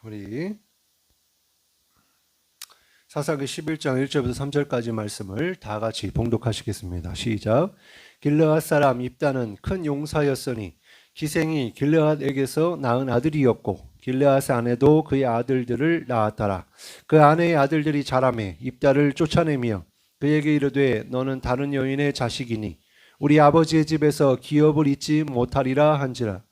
우리 사사기 11장 1절부터 3절까지 말씀을 다 같이 봉독하시겠습니다. 시작. 길르앗 사람 입다는 큰 용사였으니 기생이 길르앗에게서 낳은 아들이었고 길르앗의 아내도 그의 아들들을 낳았더라. 그 아내의 아들들이 자라매 입다를 쫓아내며 그에게 이르되 너는 다른 여인의 자식이니 우리 아버지의 집에서 기업을 잊지 못하리라 한지라.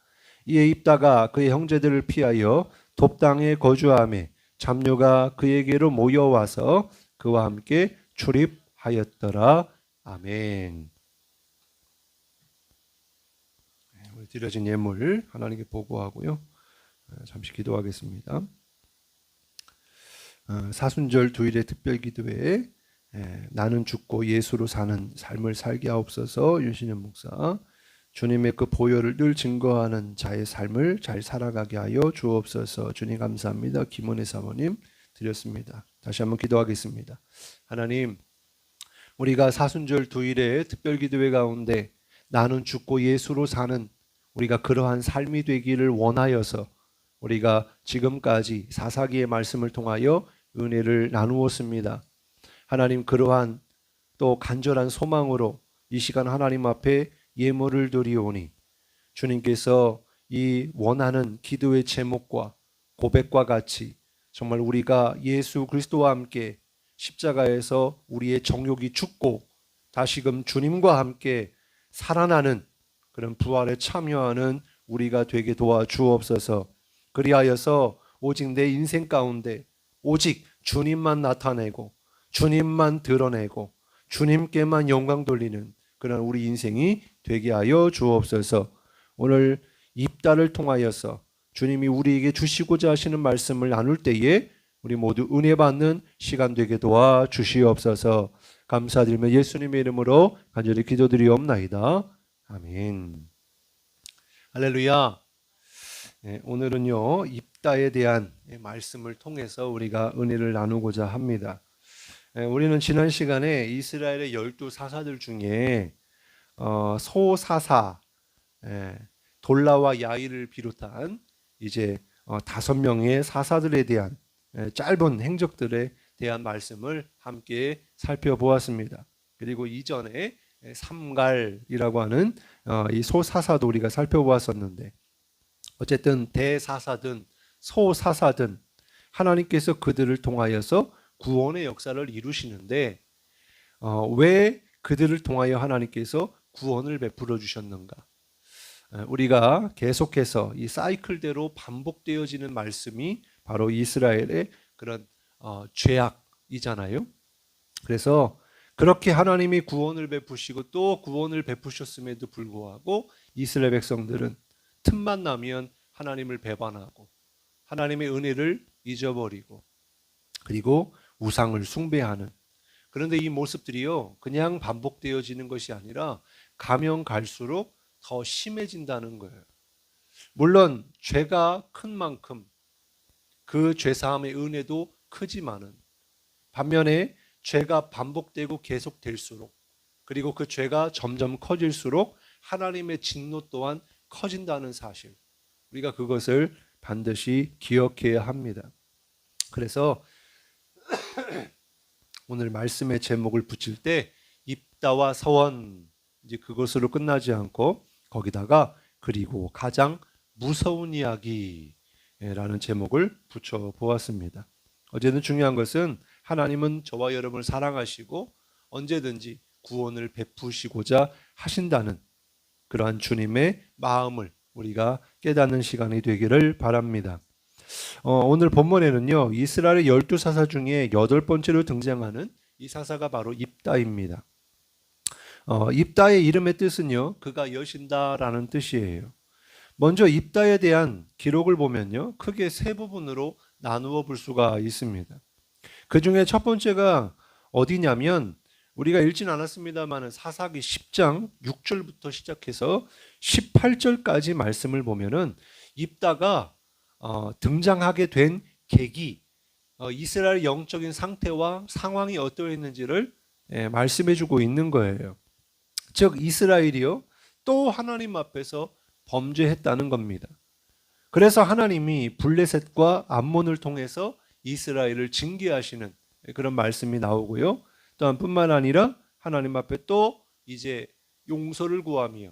이에 입다가 그의 형제들을 피하여 돕당에 거주하며 잡녀가 그에게로 모여와서 그와 함께 출입하였더라. 아멘. 드려진 예물 하나님께 보고하고요. 잠시 기도하겠습니다. 사순절 주일의 특별 기도회에 나는 죽고 예수로 사는 삶을 살게 하옵소서. 윤신현 목사, 주님의 그 보혈을 늘 증거하는 자의 삶을 잘 살아가게 하여 주옵소서. 주님 감사합니다. 김원혜 사모님 드렸습니다. 다시 한번 기도하겠습니다. 하나님, 우리가 사순절 주일의 특별 기도회 가운데 나는 죽고 예수로 사는 우리가 그러한 삶이 되기를 원하여서 우리가 지금까지 사사기의 말씀을 통하여 은혜를 나누었습니다. 하나님, 그러한 또 간절한 소망으로 이 시간 하나님 앞에 예물을 드리오니 주님께서 이 원하는 기도의 제목과 고백과 같이 정말 우리가 예수 그리스도와 함께 십자가에서 우리의 정욕이 죽고 다시금 주님과 함께 살아나는 그런 부활에 참여하는 우리가 되게 도와주옵소서. 그리하여서 오직 내 인생 가운데 오직 주님만 나타내고 주님만 드러내고 주님께만 영광 돌리는 그런 우리 인생이 되게 하여 주옵소서. 오늘 입다를 통하여서 주님이 우리에게 주시고자 하시는 말씀을 나눌 때에 우리 모두 은혜 받는 시간 되게 도와 주시옵소서. 감사드리며 예수님의 이름으로 간절히 기도드리옵나이다. 아멘. 할렐루야. 오늘은요 입다에 대한 말씀을 통해서 우리가 은혜를 나누고자 합니다. 우리는 지난 시간에 이스라엘의 12사사들 중에 소사사, 돌라와 야일을 비롯한 이제 5명의 사사들에 대한 짧은 행적들에 대한 말씀을 함께 살펴보았습니다. 그리고 이전에 삼갈이라고 하는 이 소사사도 우리가 살펴보았었는데, 어쨌든 대사사든 소사사든 하나님께서 그들을 통하여서 구원의 역사를 이루시는데 왜 그들을 통하여 하나님께서 구원을 베풀어 주셨는가? 우리가 계속해서 이 사이클대로 반복되어지는 말씀이 바로 이스라엘의 그런 죄악이잖아요. 그래서 그렇게 하나님이 구원을 베푸시고 또 구원을 베푸셨음에도 불구하고 이스라엘 백성들은 틈만 나면 하나님을 배반하고 하나님의 은혜를 잊어버리고 그리고 우상을 숭배하는, 그런데 이 모습들이요 그냥 반복되어지는 것이 아니라 가면 갈수록 더 심해진다는 거예요. 물론 죄가 큰 만큼 그 죄사함의 은혜도 크지만은 반면에 죄가 반복되고 계속될수록 그리고 그 죄가 점점 커질수록 하나님의 진노 또한 커진다는 사실, 우리가 그것을 반드시 기억해야 합니다. 그래서 오늘 말씀의 제목을 붙일 때 입다와 서원, 이제 그것으로 끝나지 않고 거기다가 그리고 가장 무서운 이야기라는 제목을 붙여 보았습니다. 어제는 중요한 것은 하나님은 저와 여러분을 사랑하시고 언제든지 구원을 베푸시고자 하신다는 그러한 주님의 마음을 우리가 깨닫는 시간이 되기를 바랍니다. 오늘 본문에는요 이스라엘의 12사사 중에 8번째로 등장하는 이 사사가 바로 입다입니다. 입다의 이름의 뜻은요 그가 여신다라는 뜻이에요. 먼저 입다에 대한 기록을 보면요 크게 세 부분으로 나누어 볼 수가 있습니다. 그 중에 첫 번째가 어디냐면 우리가 읽진 않았습니다만 사사기 10장 6절부터 시작해서 18절까지 말씀을 보면은 입다가 등장하게 된 계기, 이스라엘 영적인 상태와 상황이 어떠했는지를 말씀해주고 있는 거예요. 즉 이스라엘이요 또 하나님 앞에서 범죄했다는 겁니다. 그래서 하나님이 블레셋과 암몬을 통해서 이스라엘을 징계하시는 그런 말씀이 나오고요. 또한 뿐만 아니라 하나님 앞에 또 이제 용서를 구하며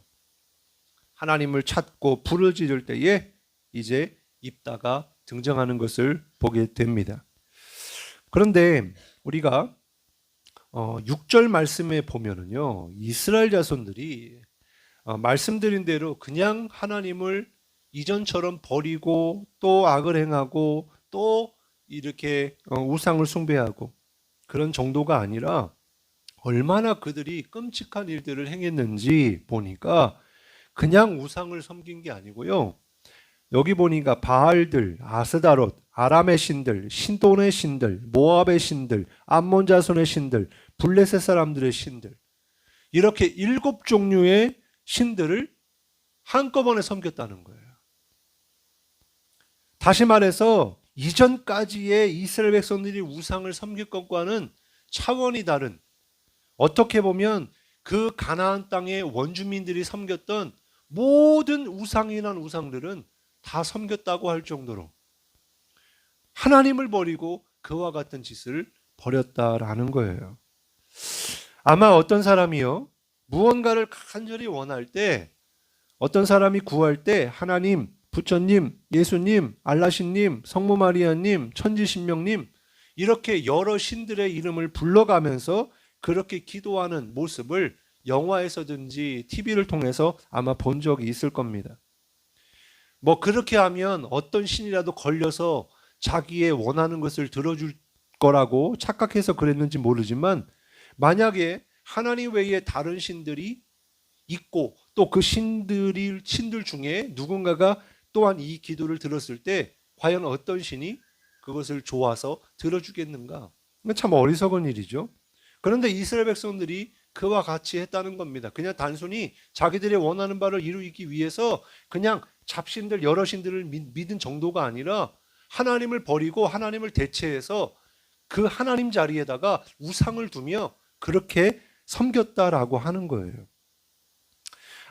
하나님을 찾고 부르짖을 때에 이제 입다가 등장하는 것을 보게 됩니다. 그런데 우리가 6절 말씀에 보면은요, 이스라엘 자손들이 말씀드린 대로 그냥 하나님을 이전처럼 버리고 또 악을 행하고 또 이렇게 우상을 숭배하고 그런 정도가 아니라 얼마나 그들이 끔찍한 일들을 행했는지 보니까 그냥 우상을 섬긴 게 아니고요. 여기 보니까 바알들, 아스다롯, 아람의 신들, 신돈의 신들, 모압의 신들, 암몬 자손의 신들, 블레셋 사람들의 신들, 이렇게 7종류의 신들을 한꺼번에 섬겼다는 거예요. 다시 말해서 이전까지의 이스라엘 백성들이 우상을 섬길 것과는 차원이 다른, 어떻게 보면 그 가나안 땅의 원주민들이 섬겼던 모든 우상이란 우상들은 다 섬겼다고 할 정도로 하나님을 버리고 그와 같은 짓을 벌였다라는 거예요. 아마 어떤 사람이요, 무언가를 간절히 원할 때, 어떤 사람이 구할 때 하나님, 부처님, 예수님, 알라신님, 성모 마리아님, 천지신명님 이렇게 여러 신들의 이름을 불러가면서 그렇게 기도하는 모습을 영화에서든지 TV를 통해서 아마 본 적이 있을 겁니다. 뭐 그렇게 하면 어떤 신이라도 걸려서 자기의 원하는 것을 들어줄 거라고 착각해서 그랬는지 모르지만, 만약에 하나님 외에 다른 신들이 있고 또 그 신들 중에 누군가가 또한 이 기도를 들었을 때 과연 어떤 신이 그것을 좋아서 들어주겠는가? 참 어리석은 일이죠. 그런데 이스라엘 백성들이 그와 같이 했다는 겁니다. 그냥 단순히 자기들의 원하는 바를 이루기 위해서 그냥 잡신들, 여러 신들을 믿은 정도가 아니라 하나님을 버리고 하나님을 대체해서 그 하나님 자리에다가 우상을 두며 그렇게 섬겼다라고 하는 거예요.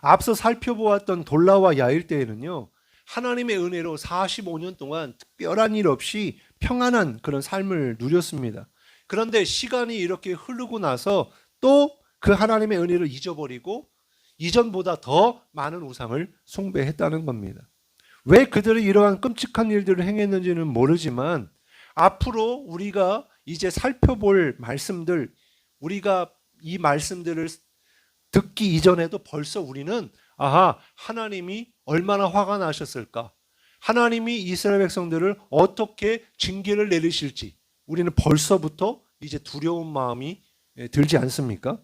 앞서 살펴보았던 돌라와 야일 때에는요, 하나님의 은혜로 45년 동안 특별한 일 없이 평안한 그런 삶을 누렸습니다. 그런데 시간이 이렇게 흐르고 나서 또 그 하나님의 은혜를 잊어버리고 이전보다 더 많은 우상을 숭배했다는 겁니다. 왜 그들이 이러한 끔찍한 일들을 행했는지는 모르지만 앞으로 우리가 이제 살펴볼 말씀들, 우리가 이 말씀들을 듣기 이전에도 벌써 우리는 하나님이 얼마나 화가 나셨을까? 하나님이 이스라엘 백성들을 어떻게 징계를 내리실지 우리는 벌써부터 이제 두려운 마음이 들지 않습니까?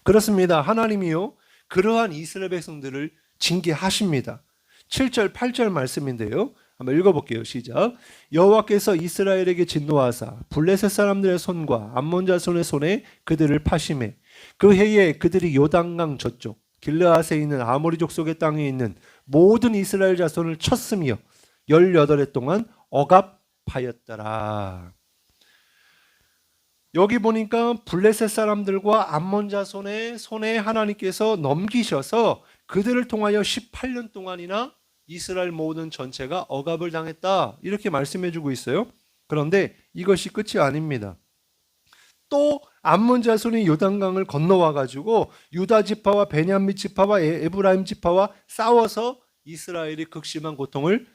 그렇습니다. 하나님이요, 그러한 이스라엘 백성들을 징계하십니다. 7절, 8절 말씀인데요. 한번 읽어볼게요. 시작. 여호와께서 이스라엘에게 진노하사 블레셋 사람들의 손과 암몬 자손의 손에 그들을 파심해 그 해에 그들이 요단강 저쪽 길르앗에 있는 아모리 족속의 땅에 있는 모든 이스라엘 자손을 쳤으며 18해 동안 억압하였더라. 여기 보니까 블레셋 사람들과 암몬 자손의 손에 하나님께서 넘기셔서 그들을 통하여 18년 동안이나 이스라엘 모든 전체가 억압을 당했다, 이렇게 말씀해 주고 있어요. 그런데 이것이 끝이 아닙니다. 또 암몬 자손이 요단강을 건너와 가지고 유다 지파와 베냐민 지파와 에브라임 지파와 싸워서 이스라엘이 극심한 고통을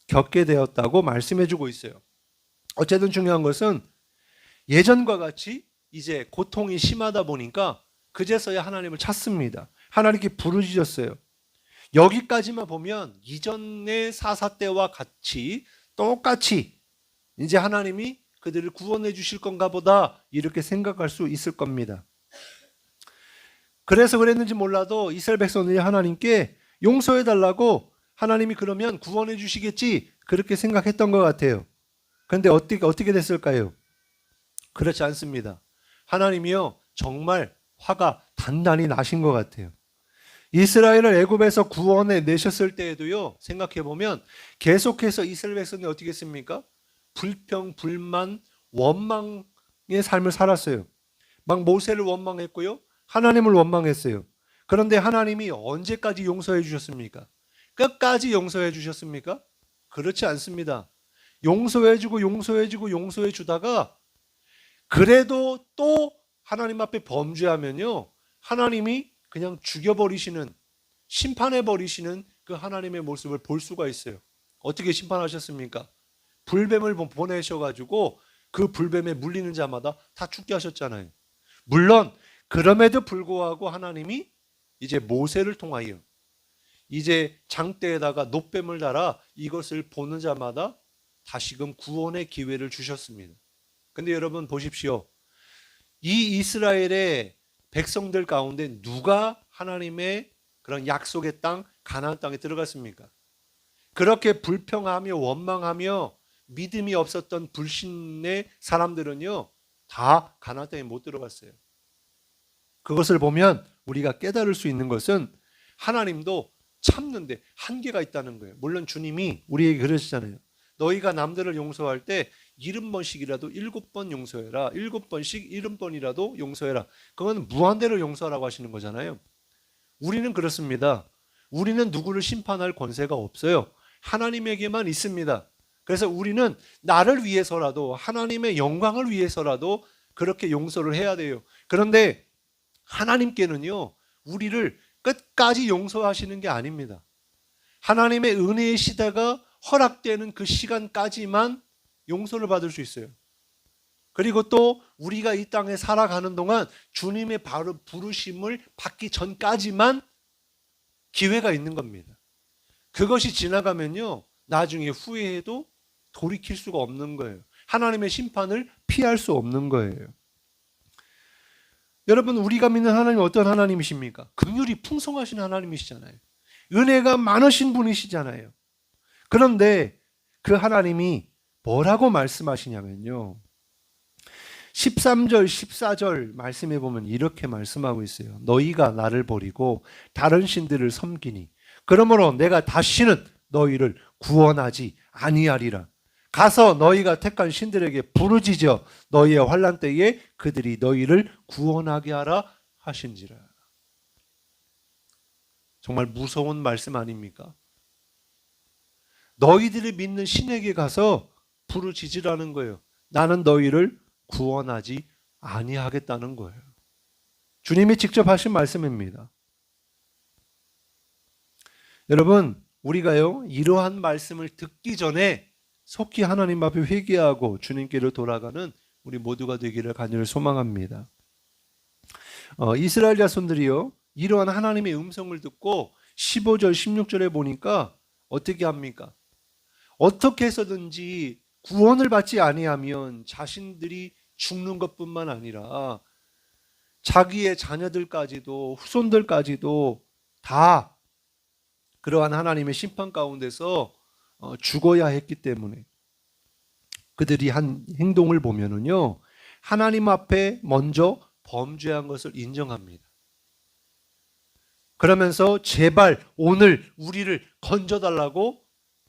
겪게 되었다고 말씀해 주고 있어요. 어쨌든 중요한 것은 예전과 같이 이제 고통이 심하다 보니까 그제서야 하나님을 찾습니다. 하나님께 부르짖었어요. 여기까지만 보면 이전의 사사 때와 같이 똑같이 이제 하나님이 그들을 구원해 주실 건가 보다, 이렇게 생각할 수 있을 겁니다. 그래서 그랬는지 몰라도 이스라엘 백성들이 하나님께 용서해 달라고, 하나님이 그러면 구원해 주시겠지, 그렇게 생각했던 것 같아요. 그런데 어떻게 됐을까요? 그렇지 않습니다. 하나님이요, 정말 화가 단단히 나신 것 같아요. 이스라엘을 애굽에서 구원해 내셨을 때에도요, 생각해 보면 계속해서 이스라엘 백성이 어떻게 했습니까? 불평, 불만, 원망의 삶을 살았어요. 막 모세를 원망했고요, 하나님을 원망했어요. 그런데 하나님이 언제까지 용서해 주셨습니까? 끝까지 용서해 주셨습니까? 그렇지 않습니다. 용서해주고 용서해주고 용서해주다가 그래도 또 하나님 앞에 범죄하면요, 하나님이 그냥 죽여버리시는, 심판해버리시는 그 하나님의 모습을 볼 수가 있어요. 어떻게 심판하셨습니까? 불뱀을 보내셔가지고 그 불뱀에 물리는 자마다 다 죽게 하셨잖아요. 물론 그럼에도 불구하고 하나님이 이제 모세를 통하여 이제 장대에다가 놋뱀을 달아 이것을 보는 자마다 다시금 구원의 기회를 주셨습니다. 근데 여러분 보십시오. 이 이스라엘의 백성들 가운데 누가 하나님의 그런 약속의 땅, 가나안 땅에 들어갔습니까? 그렇게 불평하며 원망하며 믿음이 없었던 불신의 사람들은요, 다 가나안 땅에 못 들어갔어요. 그것을 보면 우리가 깨달을 수 있는 것은 하나님도 참는데 한계가 있다는 거예요. 물론 주님이 우리에게 그러시잖아요. 너희가 남들을 용서할 때 70번씩이라도 7번 용서해라. 7번씩 70번이라도 용서해라. 그건 무한대로 용서하라고 하시는 거잖아요. 우리는 그렇습니다. 우리는 누구를 심판할 권세가 없어요. 하나님에게만 있습니다. 그래서 우리는 나를 위해서라도, 하나님의 영광을 위해서라도 그렇게 용서를 해야 돼요. 그런데 하나님께는요, 우리를 끝까지 용서하시는 게 아닙니다. 하나님의 은혜의 시대가 허락되는 그 시간까지만 용서를 받을 수 있어요. 그리고 또 우리가 이 땅에 살아가는 동안 주님의 바로 부르심을 받기 전까지만 기회가 있는 겁니다. 그것이 지나가면요, 나중에 후회해도 돌이킬 수가 없는 거예요. 하나님의 심판을 피할 수 없는 거예요. 여러분, 우리가 믿는 하나님은 어떤 하나님이십니까? 긍휼이 풍성하신 하나님이시잖아요. 은혜가 많으신 분이시잖아요. 그런데 그 하나님이 뭐라고 말씀하시냐면요, 13절 14절 말씀해 보면 이렇게 말씀하고 있어요. 너희가 나를 버리고 다른 신들을 섬기니 그러므로 내가 다시는 너희를 구원하지 아니하리라. 가서 너희가 택한 신들에게 부르짖어 너희의 환난 때에 그들이 너희를 구원하게 하라 하신지라. 정말 무서운 말씀 아닙니까? 너희들이 믿는 신에게 가서 부르짖으라는 거예요. 나는 너희를 구원하지 아니하겠다는 거예요. 주님이 직접 하신 말씀입니다. 여러분, 우리가요, 이러한 말씀을 듣기 전에 속히 하나님 앞에 회개하고 주님께로 돌아가는 우리 모두가 되기를 간절히 소망합니다. 이스라엘 자손들이요, 이러한 하나님의 음성을 듣고 15절 16절에 보니까 어떻게 합니까? 어떻게 해서든지 구원을 받지 아니하면 자신들이 죽는 것뿐만 아니라 자기의 자녀들까지도 후손들까지도 다 그러한 하나님의 심판 가운데서 죽어야 했기 때문에 그들이 한 행동을 보면은요, 하나님 앞에 먼저 범죄한 것을 인정합니다. 그러면서 제발 오늘 우리를 건져달라고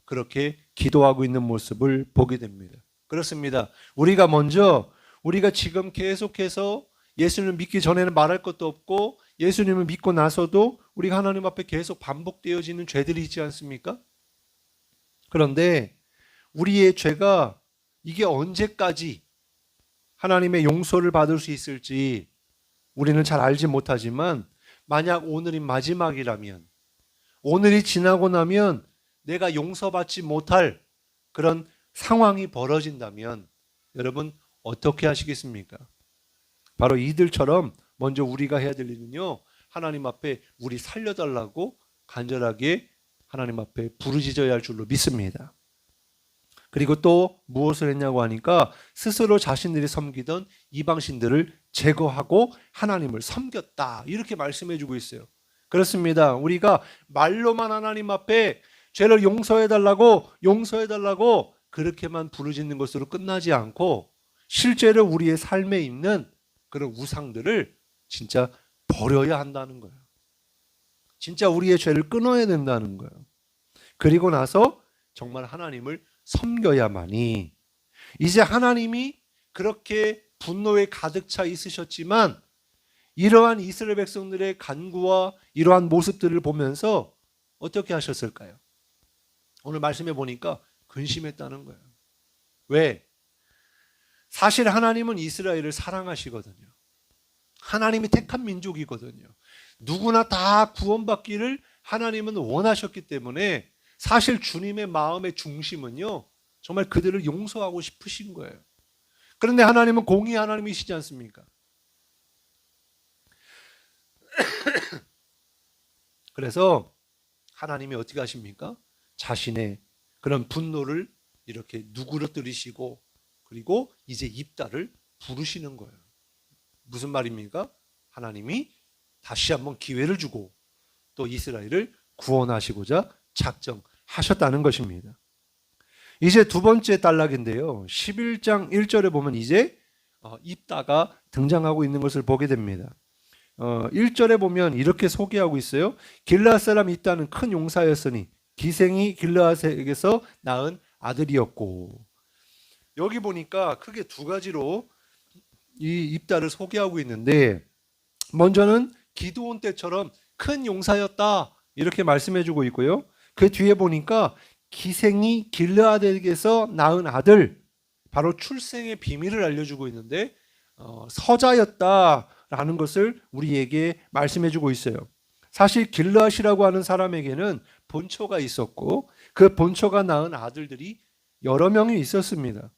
그렇게 기도하고 있는 모습을 보게 됩니다. 그렇습니다. 우리가 지금 계속해서 예수님을 믿기 전에는 말할 것도 없고 예수님을 믿고 나서도 우리가 하나님 앞에 계속 반복되어지는 죄들이 있지 않습니까? 그런데 우리의 죄가 이게 언제까지 하나님의 용서를 받을 수 있을지 우리는 잘 알지 못하지만, 만약 오늘이 마지막이라면, 오늘이 지나고 나면 내가 용서받지 못할 그런 상황이 벌어진다면 여러분 어떻게 하시겠습니까? 바로 이들처럼 먼저 우리가 해야 될 일은요, 하나님 앞에 우리 살려달라고 간절하게 하나님 앞에 부르짖어야 할 줄로 믿습니다. 그리고 또 무엇을 했냐고 하니까 스스로 자신들이 섬기던 이방신들을 제거하고 하나님을 섬겼다, 이렇게 말씀해 주고 있어요. 그렇습니다. 우리가 말로만 하나님 앞에 죄를 용서해달라고 그렇게만 부르짖는 것으로 끝나지 않고 실제로 우리의 삶에 있는 그런 우상들을 진짜 버려야 한다는 거예요. 진짜 우리의 죄를 끊어야 된다는 거예요. 그리고 나서 정말 하나님을 섬겨야만이, 이제 하나님이 그렇게 분노에 가득 차 있으셨지만 이러한 이스라엘 백성들의 간구와 이러한 모습들을 보면서 어떻게 하셨을까요? 오늘 말씀해 보니까 근심했다는 거예요. 왜? 사실 하나님은 이스라엘을 사랑하시거든요. 하나님이 택한 민족이거든요. 누구나 다 구원받기를 하나님은 원하셨기 때문에 사실 주님의 마음의 중심은요, 정말 그들을 용서하고 싶으신 거예요. 그런데 하나님은 공의 하나님이시지 않습니까? 그래서 하나님이 어떻게 하십니까? 자신의 그런 분노를 이렇게 누그러뜨리시고, 그리고 이제 입다를 부르시는 거예요. 무슨 말입니까? 하나님이 다시 한번 기회를 주고 또 이스라엘을 구원하시고자 작정하셨다는 것입니다. 이제 두 번째 단락인데요. 11장 1절에 보면 이제 입다가 등장하고 있는 것을 보게 됩니다. 1절에 보면 이렇게 소개하고 있어요. 길르앗 사람 입다는 큰 용사였으니 기생이 길르앗에게서 낳은 아들이었고, 여기 보니까 크게 두 가지로 이 입다를 소개하고 있는데, 먼저는 기드온 때처럼 큰 용사였다 이렇게 말씀해주고 있고요. 그 뒤에 보니까 기생이 길르앗에게서 낳은 아들, 바로 출생의 비밀을 알려주고 있는데 서자였다라는 것을 우리에게 말씀해주고 있어요. 사실 길르앗이라고 하는 사람에게는 본처가 있었고 그 본처가 낳은 아들들이 여러 명이 있었습니다.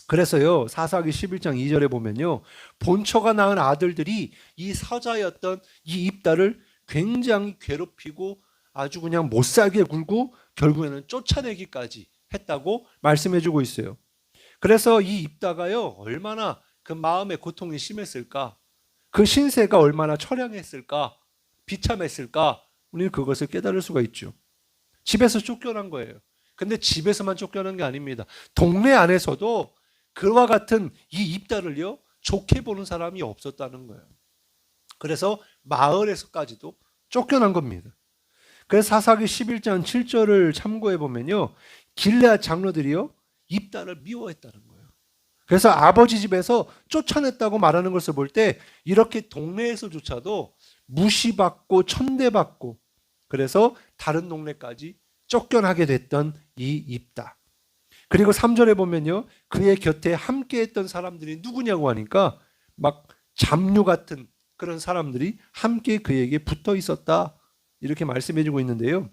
그래서요, 사사기 11장 2절에 보면요, 본처가 낳은 아들들이 이 서자였던 이 입다를 굉장히 괴롭히고 아주 그냥 못살게 굴고 결국에는 쫓아내기까지 했다고 말씀해주고 있어요. 그래서 이 입다가요, 얼마나 그 마음의 고통이 심했을까, 그 신세가 얼마나 처량했을까, 비참했을까, 우리는 그것을 깨달을 수가 있죠. 집에서 쫓겨난 거예요. 근데 집에서만 쫓겨난 게 아닙니다. 동네 안에서도 그와 같은 이 입다를요, 좋게 보는 사람이 없었다는 거예요. 그래서 마을에서까지도 쫓겨난 겁니다. 그래서 사사기 11장 7절을 참고해 보면요, 길르앗 장로들이요, 입다를 미워했다는 거예요. 그래서 아버지 집에서 쫓아냈다고 말하는 것을 볼 때 이렇게 동네에서조차도 무시받고 천대받고, 그래서 다른 동네까지 쫓겨나게 됐던 이 입다. 그리고 3절에 보면요, 그의 곁에 함께했던 사람들이 누구냐고 하니까 막 잡류 같은 그런 사람들이 함께 그에게 붙어 있었다 이렇게 말씀해주고 있는데요.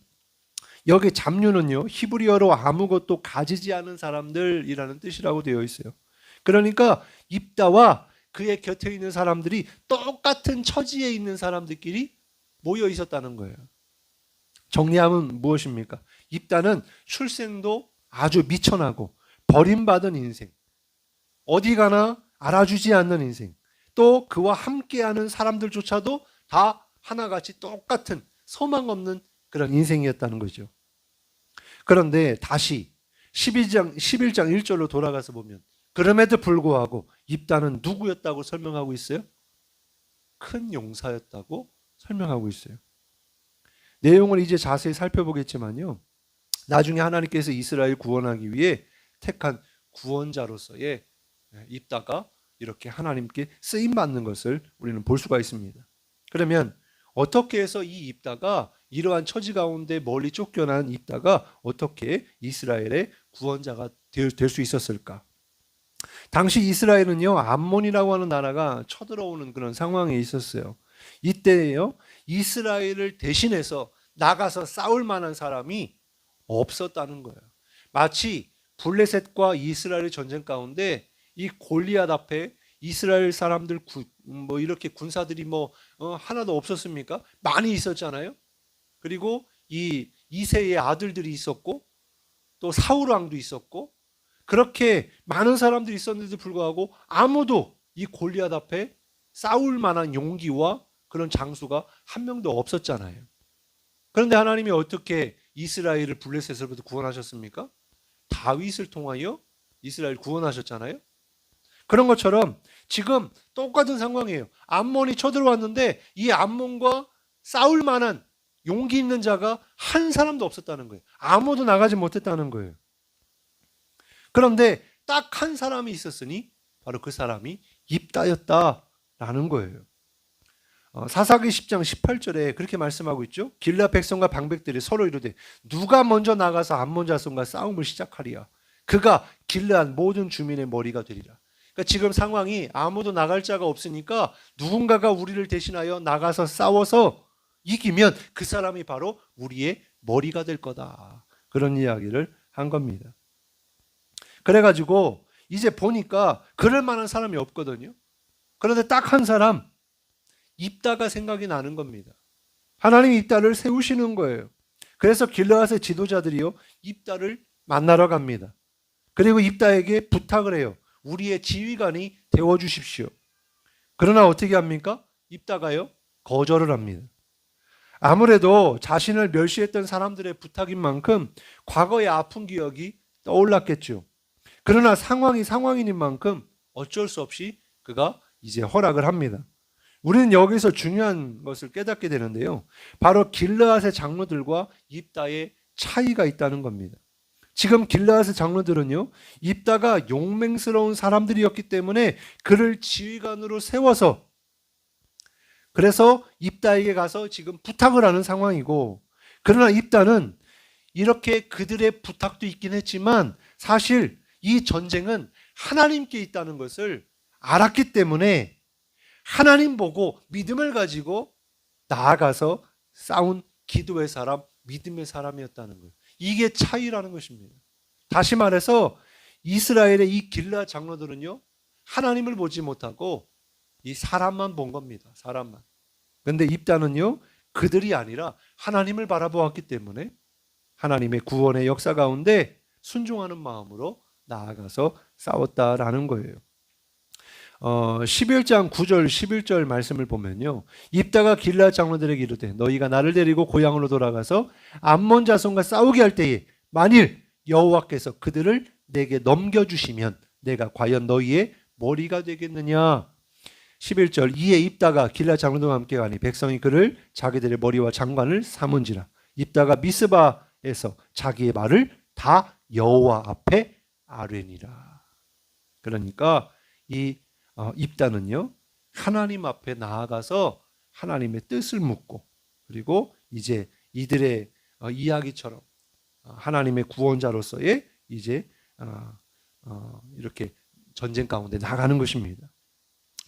여기 잡류는요, 히브리어로 아무것도 가지지 않은 사람들이라는 뜻이라고 되어 있어요. 그러니까 입다와 그의 곁에 있는 사람들이 똑같은 처지에 있는 사람들끼리 모여 있었다는 거예요. 정리하면 무엇입니까? 입다는 출생도 아주 미천하고 버림받은 인생, 어디 가나 알아주지 않는 인생, 또 그와 함께하는 사람들조차도 다 하나같이 똑같은 소망 없는 그런 인생이었다는 거죠. 그런데 다시 11장 1절로 돌아가서 보면 그럼에도 불구하고 입다는 누구였다고 설명하고 있어요? 큰 용사였다고 설명하고 있어요. 내용을 이제 자세히 살펴보겠지만요, 나중에 하나님께서 이스라엘 구원하기 위해 택한 구원자로서의 입다가 이렇게 하나님께 쓰임받는 것을 우리는 볼 수가 있습니다. 그러면 어떻게 해서 이 입다가, 이러한 처지 가운데 멀리 쫓겨난 입다가 어떻게 이스라엘의 구원자가 될 수 있었을까? 당시 이스라엘은요, 암몬이라고 하는 나라가 쳐들어오는 그런 상황에 있었어요. 이때요, 이스라엘을 대신해서 나가서 싸울 만한 사람이 없었다는 거예요. 마치 블레셋과 이스라엘의 전쟁 가운데 이 골리앗 앞에 이스라엘 사람들 이렇게 군사들이 하나도 없었습니까? 많이 있었잖아요. 그리고 이 이새의 아들들이 있었고 또 사울 왕도 있었고, 그렇게 많은 사람들이 있었는데도 불구하고 아무도 이 골리앗 앞에 싸울 만한 용기와 그런 장수가 한 명도 없었잖아요. 그런데 하나님이 어떻게 이스라엘을 블레셋으로부터 구원하셨습니까? 다윗을 통하여 이스라엘 구원하셨잖아요. 그런 것처럼 지금 똑같은 상황이에요. 암몬이 쳐들어왔는데 이 암몬과 싸울 만한 용기 있는 자가 한 사람도 없었다는 거예요. 아무도 나가지 못했다는 거예요. 그런데 딱 한 사람이 있었으니 바로 그 사람이 입다였다라는 거예요. 사사기 10장 18절에 그렇게 말씀하고 있죠. 길르앗 백성과 방백들이 서로 이르되 누가 먼저 나가서 암몬 자손과 싸움을 시작하리야. 그가 길르앗 모든 주민의 머리가 되리라. 그러니까 지금 상황이 아무도 나갈 자가 없으니까 누군가가 우리를 대신하여 나가서 싸워서 이기면 그 사람이 바로 우리의 머리가 될 거다. 그런 이야기를 한 겁니다. 그래가지고 이제 보니까 그럴 만한 사람이 없거든요. 그런데 딱 한 사람, 입다가 생각이 나는 겁니다. 하나님이 입다를 세우시는 거예요. 그래서 길르앗의 지도자들이요, 입다를 만나러 갑니다. 그리고 입다에게 부탁을 해요. 우리의 지휘관이 되어주십시오. 그러나 어떻게 합니까? 입다가요, 거절을 합니다. 아무래도 자신을 멸시했던 사람들의 부탁인 만큼 과거의 아픈 기억이 떠올랐겠죠. 그러나 상황이 상황인 만큼 어쩔 수 없이 그가 이제 허락을 합니다. 우리는 여기서 중요한 것을 깨닫게 되는데요. 바로 길르앗의 장로들과 입다의 차이가 있다는 겁니다. 지금 길르앗의 장로들은요, 입다가 용맹스러운 사람들이었기 때문에 그를 지휘관으로 세워서, 그래서 입다에게 가서 지금 부탁을 하는 상황이고, 그러나 입다는 이렇게 그들의 부탁도 있긴 했지만 사실 이 전쟁은 하나님께 있다는 것을 알았기 때문에 하나님 보고 믿음을 가지고 나아가서 싸운 기도의 사람, 믿음의 사람이었다는 거예요. 이게 차이라는 것입니다. 다시 말해서 이스라엘의 이 길르앗 장로들은요, 하나님을 보지 못하고 이 사람만 본 겁니다. 사람만. 그런데 입다는요, 그들이 아니라 하나님을 바라보았기 때문에 하나님의 구원의 역사 가운데 순종하는 마음으로 나아가서 싸웠다라는 거예요. 11장 9절 11절 말씀을 보면요, 입다가 길르앗 장로들에게 이르되 너희가 나를 데리고 고향으로 돌아가서 암몬 자손과 싸우게 할 때에 만일 여호와께서 그들을 내게 넘겨주시면 내가 과연 너희의 머리가 되겠느냐. 11절 이에 입다가 길르앗 장로들과 함께 가니 백성이 그를 자기들의 머리와 장관을 삼은지라. 입다가 미스바에서 자기의 말을 다 여호와 앞에 아뢰니라. 그러니까 이 입다는요, 하나님 앞에 나아가서 하나님의 뜻을 묻고, 그리고 이제 이들의 이야기처럼 하나님의 구원자로서의 이제 이렇게 전쟁 가운데 나가는 것입니다.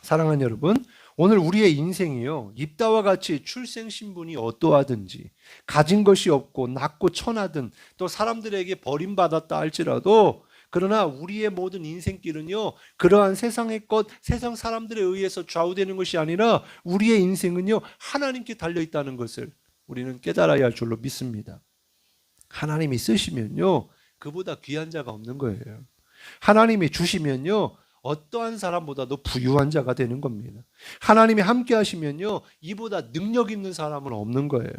사랑하는 여러분, 오늘 우리의 인생이요, 입다와 같이 출생 신분이 어떠하든지, 가진 것이 없고 낮고 천하든 또 사람들에게 버림받았다 할지라도, 그러나 우리의 모든 인생길은요, 그러한 세상의 것, 세상 사람들에 의해서 좌우되는 것이 아니라 우리의 인생은요, 하나님께 달려있다는 것을 우리는 깨달아야 할 줄로 믿습니다. 하나님이 쓰시면요, 그보다 귀한 자가 없는 거예요. 하나님이 주시면요, 어떠한 사람보다도 부유한 자가 되는 겁니다. 하나님이 함께 하시면요, 이보다 능력 있는 사람은 없는 거예요.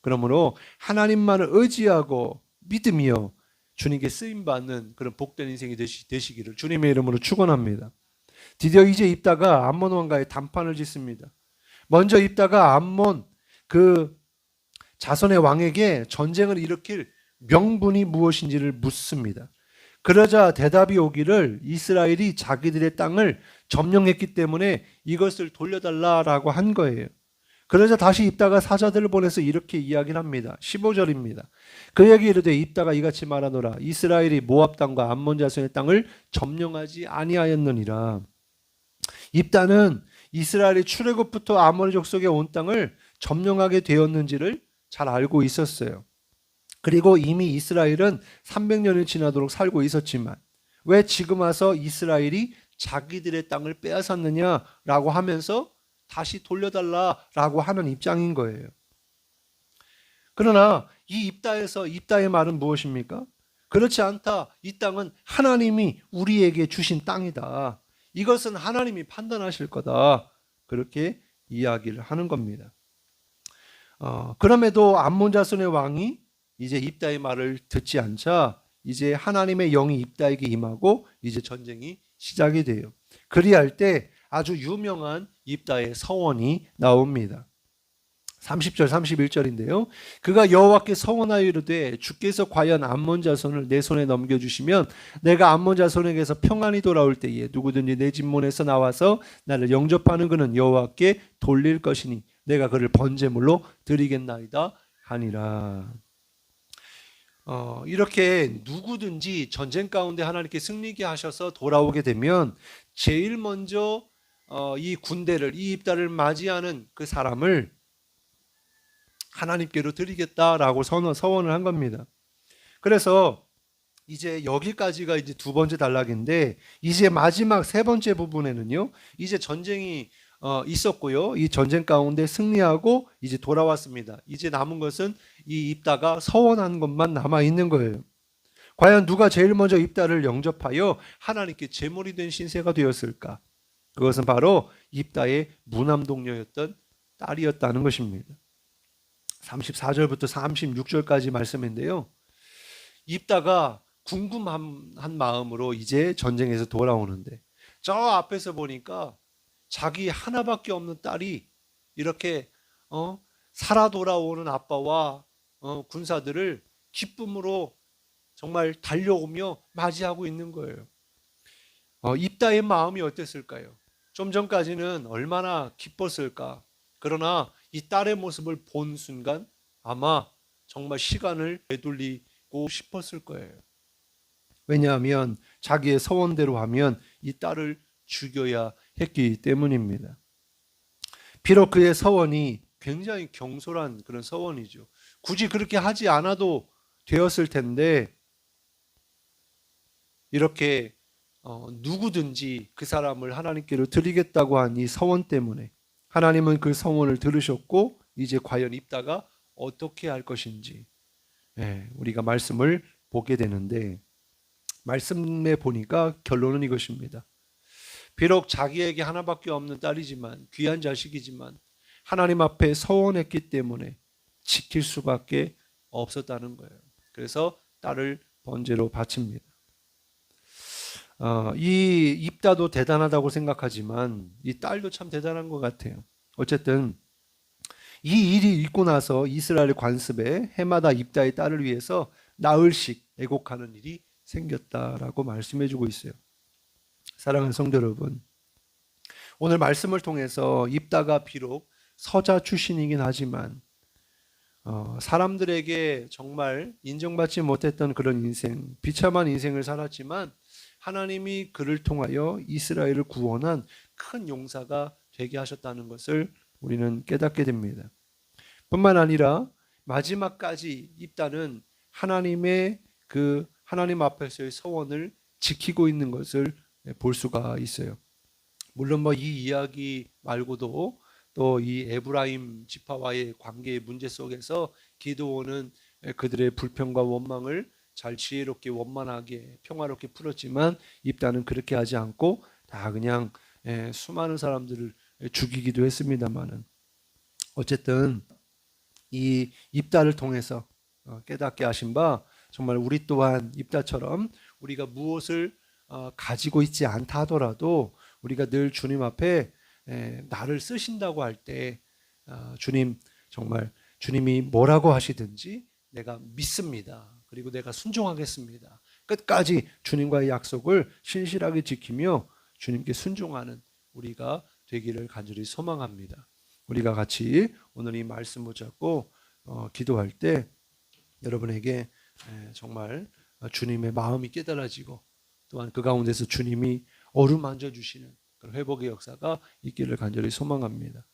그러므로 하나님만을 의지하고 믿으며 주님께 쓰임받는 그런 복된 인생이 되시기를 주님의 이름으로 축원합니다. 드디어 이제 입다가 암몬 왕과의 담판을 짓습니다. 먼저 입다가 암몬 그 자손의 왕에게 전쟁을 일으킬 명분이 무엇인지를 묻습니다. 그러자 대답이 오기를 이스라엘이 자기들의 땅을 점령했기 때문에 이것을 돌려달라라고 한 거예요. 그러자 다시 입다가 사자들을 보내서 이렇게 이야기를 합니다. 15절입니다. 그에게 이르되 입다가 이같이 말하노라. 이스라엘이 모압 땅과 암몬 자손의 땅을 점령하지 아니하였느니라. 입다는 이스라엘이 출애굽부터 아모리 족속에 온 땅을 점령하게 되었는지를 잘 알고 있었어요. 그리고 이미 이스라엘은 300년이 지나도록 살고 있었지만 왜 지금 와서 이스라엘이 자기들의 땅을 빼앗았느냐라고 하면서 다시 돌려달라라고 하는 입장인 거예요. 그러나 이 입다의 말은 무엇입니까? 그렇지 않다. 이 땅은 하나님이 우리에게 주신 땅이다. 이것은 하나님이 판단하실 거다. 그렇게 이야기를 하는 겁니다. 그럼에도 암몬 자손의 왕이 이제 입다의 말을 듣지 않자 이제 하나님의 영이 입다에게 임하고 이제 전쟁이 시작이 돼요. 그리할 때 아주 유명한 입다의 서원이 나옵니다. 30절 31절인데요. 그가 여호와께 서원하여 이르되 주께서 과연 암몬 자손을 내 손에 넘겨주시면 내가 암몬 자손에게서 평안히 돌아올 때에 누구든지 내 집문에서 나와서 나를 영접하는 그는 여호와께 돌릴 것이니 내가 그를 번제물로 드리겠나이다 하니라. 이렇게 누구든지 전쟁 가운데 하나님께 승리케 하셔서 돌아오게 되면 제일 먼저 이 군대를, 이 입다를 맞이하는 그 사람을 하나님께로 드리겠다라고 서원을 한 겁니다. 그래서 이제 여기까지가 이제 두 번째 단락인데, 이제 마지막 세 번째 부분에는요, 이제 전쟁이 있었고요, 이 전쟁 가운데 승리하고 이제 돌아왔습니다. 이제 남은 것은 이 입다가 서원한 것만 남아 있는 거예요. 과연 누가 제일 먼저 입다를 영접하여 하나님께 제물이 된 신세가 되었을까? 그것은 바로 입다의 무남동녀였던 딸이었다는 것입니다. 34절부터 36절까지 말씀인데요, 입다가 궁금한 마음으로 이제 전쟁에서 돌아오는데, 저 앞에서 보니까 자기 하나밖에 없는 딸이 이렇게 살아 돌아오는 아빠와 군사들을 기쁨으로 정말 달려오며 맞이하고 있는 거예요. 입다의 마음이 어땠을까요? 좀 전까지는 얼마나 기뻤을까? 그러나 이 딸의 모습을 본 순간 아마 정말 시간을 되돌리고 싶었을 거예요. 왜냐하면 자기의 서원대로 하면 이 딸을 죽여야 했기 때문입니다. 비록 그의 서원이 굉장히 경솔한 그런 서원이죠. 굳이 그렇게 하지 않아도 되었을 텐데, 이렇게 누구든지 그 사람을 하나님께로 드리겠다고 한 이 서원 때문에 하나님은 그 서원을 들으셨고, 이제 과연 입다가 어떻게 할 것인지 우리가 말씀을 보게 되는데, 말씀에 보니까 결론은 이것입니다. 비록 자기에게 하나밖에 없는 딸이지만, 귀한 자식이지만 하나님 앞에 서원했기 때문에 지킬 수밖에 없었다는 거예요. 그래서 딸을 번제로 바칩니다. 이 입다도 대단하다고 생각하지만 이 딸도 참 대단한 것 같아요. 어쨌든 이 일이 있고 나서 이스라엘 관습에 해마다 입다의 딸을 위해서 나흘씩 애곡하는 일이 생겼다라고 말씀해주고 있어요. 사랑하는 성도 여러분, 오늘 말씀을 통해서 입다가 비록 서자 출신이긴 하지만 사람들에게 정말 인정받지 못했던 그런 인생, 비참한 인생을 살았지만 하나님이 그를 통하여 이스라엘을 구원한 큰 용사가 되게 하셨다는 것을 우리는 깨닫게 됩니다. 뿐만 아니라 마지막까지 입다는 하나님의 하나님 앞에서의 서원을 지키고 있는 것을 볼 수가 있어요. 물론 이 이야기 말고도 또 이 에브라임 지파와의 관계의 문제 속에서 기드온은 그들의 불평과 원망을 잘 지혜롭게 원만하게 평화롭게 풀었지만, 입다는 그렇게 하지 않고 다 그냥 수많은 사람들을 죽이기도 했습니다만은, 어쨌든 이 입다를 통해서 깨닫게 하신 바, 정말 우리 또한 입다처럼 우리가 무엇을 가지고 있지 않다 하더라도 우리가 늘 주님 앞에 나를 쓰신다고 할 때 주님, 정말 주님이 뭐라고 하시든지 내가 믿습니다. 그리고 내가 순종하겠습니다. 끝까지 주님과의 약속을 신실하게 지키며 주님께 순종하는 우리가 되기를 간절히 소망합니다. 우리가 같이 오늘 이 말씀 붙잡고 기도할 때 여러분에게 정말 주님의 마음이 깨달아지고, 또한 그 가운데서 주님이 어루만져 주시는 그런 회복의 역사가 있기를 간절히 소망합니다.